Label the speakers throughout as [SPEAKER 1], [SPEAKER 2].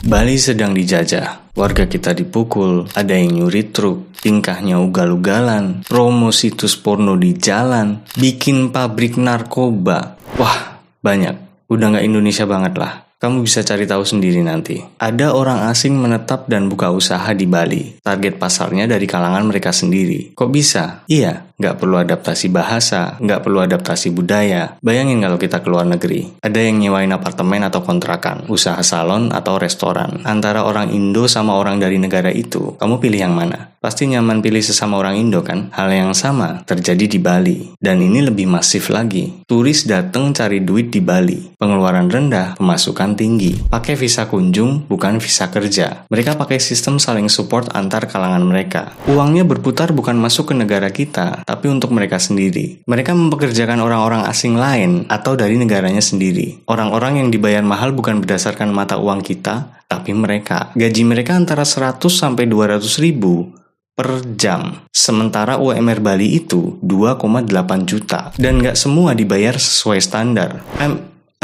[SPEAKER 1] Bali sedang dijajah. Warga kita dipukul, ada yang nyuri truk, tingkahnya ugal-ugalan, promo situs porno di jalan, bikin pabrik narkoba. Wah, banyak. Udah nggak Indonesia banget lah. Kamu bisa cari tahu sendiri nanti. Ada orang asing menetap dan buka usaha di Bali. Target pasarnya dari kalangan mereka sendiri. Kok bisa? Iya, nggak perlu adaptasi bahasa, nggak perlu adaptasi budaya. Bayangin kalau kita keluar negeri. Ada yang nyewain apartemen atau kontrakan, usaha salon atau restoran. Antara orang Indo sama orang dari negara itu, kamu pilih yang mana? Pasti nyaman pilih sesama orang Indo kan? Hal yang sama terjadi di Bali. Dan ini lebih masif lagi. Turis datang cari duit di Bali. Pengeluaran rendah, pemasukan tinggi. Pakai visa kunjung, bukan visa kerja. Mereka pakai sistem saling support antar kalangan mereka. Uangnya berputar bukan masuk ke negara kita, tapi untuk mereka sendiri. Mereka mempekerjakan orang-orang asing lain atau dari negaranya sendiri. Orang-orang yang dibayar mahal bukan berdasarkan mata uang kita, tapi mereka. Gaji mereka antara 100 sampai 200 ribu per jam. Sementara UMR Bali itu 2,8 juta. Dan gak semua dibayar sesuai standar.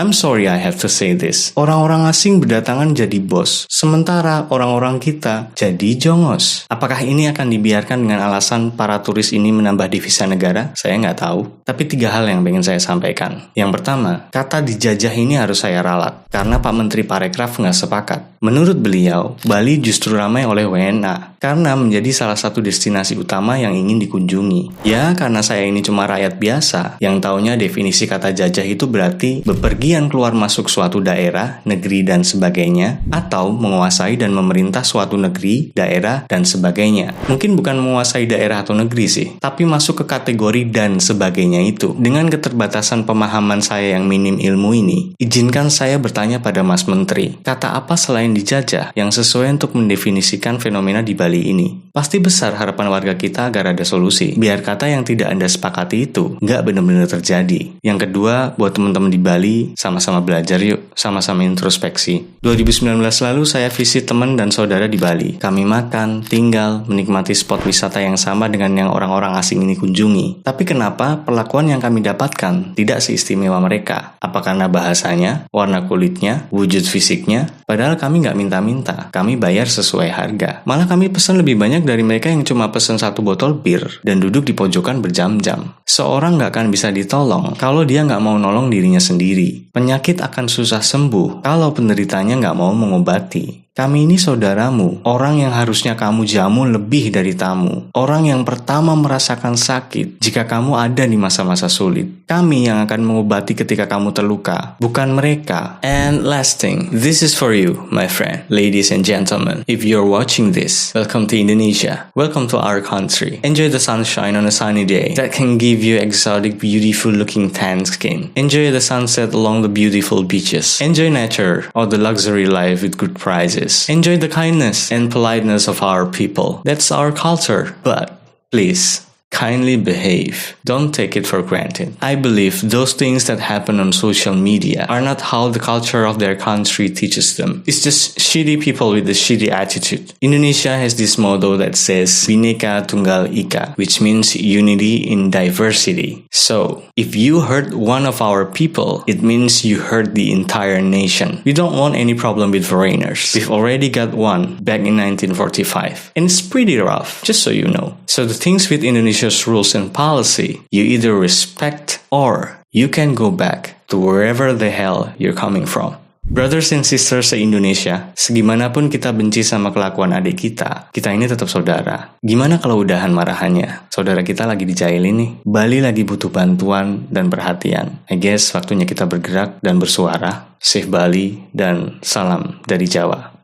[SPEAKER 1] I'm sorry I have to say this. Orang-orang asing berdatangan jadi bos, sementara orang-orang kita jadi jongos. Apakah ini akan dibiarkan dengan alasan para turis ini menambah devisa negara? Saya nggak tahu. Tapi 3 hal yang ingin saya sampaikan. Yang pertama, kata dijajah ini harus saya ralat, karena Pak Menteri Parekraf nggak sepakat. Menurut beliau, Bali justru ramai oleh WNA, karena menjadi salah satu destinasi utama yang ingin dikunjungi. Ya, karena saya ini cuma rakyat biasa, yang taunya definisi kata jajah itu berarti bepergian keluar masuk suatu daerah, negeri, dan sebagainya, atau menguasai dan memerintah suatu negeri, daerah, dan sebagainya. Mungkin bukan menguasai daerah atau negeri sih, tapi masuk ke kategori dan sebagainya itu. Dengan keterbatasan pemahaman saya yang minim ilmu ini, izinkan saya bertanya pada Mas Menteri, kata apa selain dijajah yang sesuai untuk mendefinisikan fenomena di Bali ini? Pasti besar harapan warga kita agar ada solusi, biar kata yang tidak Anda sepakati itu nggak benar-benar terjadi. Yang kedua, buat teman-teman di Bali, sama-sama belajar yuk, sama-sama introspeksi. 2019 lalu saya visit teman dan saudara di Bali. Kami makan, tinggal, menikmati spot wisata yang sama dengan yang orang-orang asing ini kunjungi. Tapi kenapa perlakuan yang kami dapatkan tidak seistimewa mereka? Apa karena bahasanya, warna kulitnya, wujud fisiknya? Padahal kami nggak minta-minta, kami bayar sesuai harga. Malah kami pesan lebih banyak dari mereka yang cuma pesan 1 botol bir dan duduk di pojokan berjam-jam. Seorang nggak akan bisa ditolong kalau dia nggak mau nolong dirinya sendiri. Penyakit akan susah sembuh kalau penderitanya nggak mau mengobati. Kami ini saudaramu, orang yang harusnya kamu jamu lebih dari tamu. Orang yang pertama merasakan sakit jika kamu ada di masa-masa sulit. Kami yang akan mengobati ketika kamu terluka, bukan mereka. And last thing, this is for you, my friend, ladies and gentlemen. If you're watching this, welcome to Indonesia. Welcome to our country. Enjoy the sunshine on a sunny day that can give you exotic, beautiful looking tan skin. Enjoy the sunset along the beautiful beaches. Enjoy nature or the luxury life with good prices. Enjoy the kindness and politeness of our people. That's our culture. But please, kindly behave. Don't take it for granted. I believe those things that happen on social media are not how the culture of their country teaches them. It's just shitty people with a shitty attitude. Indonesia has this motto that says Bhinneka Tunggal Ika, which means unity in diversity. So, if you hurt one of our people, it means you hurt the entire nation. We don't want any problem with foreigners. We've already got one back in 1945. And it's pretty rough, just so you know. So the things with Indonesia's rules and policy, you either respect or you can go back to wherever the hell you're coming from. Brothers and sisters se-Indonesia, segimanapun kita benci sama kelakuan adik kita ini tetap saudara. Gimana kalau udahan marahannya? Saudara kita lagi dijailin nih. Bali lagi butuh bantuan dan perhatian. I guess waktunya kita bergerak dan bersuara. Save Bali dan salam dari Jawa.